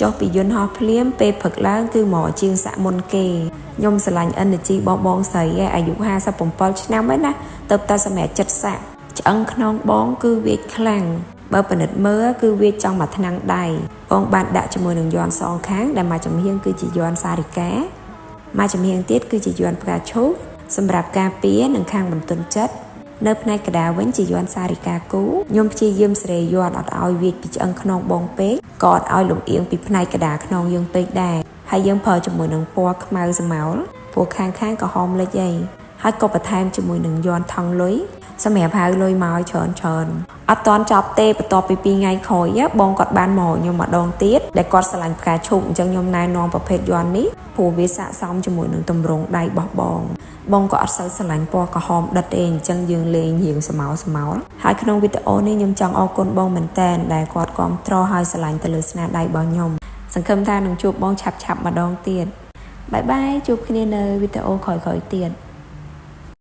ចុះពីយន្តហោះភ្លាមពេលព្រឹកឡើងគឺមកជាងសាក់មុនគេខ្ញុំស្រឡាញ់ energy បងស្រីឯអាយុ57ឆ្នាំហើយណាទៅតែសម្រាប់ចិត្តសាក់ឆ្អឹងខ្នងបងគឺវាចខ្លាំងបើពិនិត្យមើលគឺវាចង់មកថ្នាំងដៃបងបានដាក់ជាមួយនឹងយ័ន្តសងខាងដែលមកចំហៀងគឺជាយ័ន្តសារិកាមកចំហៀងទៀតគឺជាយ័ន្តផ្កាឈូកសម្រាប់ការពារនិងខាងបន្ទន់ចិត្តនៅផ្នែកកដាវិញជាយ័ន្តសារិកាគូខ្ញុំព្យាយាមសេរីយ័ន្តអត់ឲ្យវាចពីឆ្អឹងខ្នងបងពេកក៏អត់ឲ្យលំអៀងពីផ្នែកកដាខ្នងយើងពេកដែរហើយយើងប្រើជាមួយនឹងពណ៌ខ្មៅស្មៅពណ៌ខាងក៏ហមលិចអីហើយក៏បន្ថែមជាមួយនឹងយ័ន្តថងលុយសម្រាប់ហៅលុយមកច្រើនអត់តន់ចប់ទេបន្ទាប់ពី2ថ្ងៃក្រោយបងគាត់បានមកខ្ញុំម្ដងទៀតដែលគាត់ឆ្លាញ់ផ្កាឈូកអញ្ចឹងខ្ញុំណែនាំប្រភេទយ័ន្តនេះព្រោះវាស័ក្តិសមជាមួយនឹងទម្រង់ដៃរបស់បងក៏អត់សូវឆ្លាញ់ពណ៌ក្រហមដិតទេអញ្ចឹងយើងលេងរៀងស្មៅហើយក្នុងវីដេអូនេះខ្ញុំចង់អរគុណបងមែនតើដែលគាត់គាំទ្រហើយឆ្លាញ់ទៅលើស្នាដៃរបស់ខ្ញុំសង្ឃឹមថានឹងជួបបងឆាប់ម្ដងទៀតបាយបាយជួបគ្នានៅវីដេអូក្រោយៗទៀត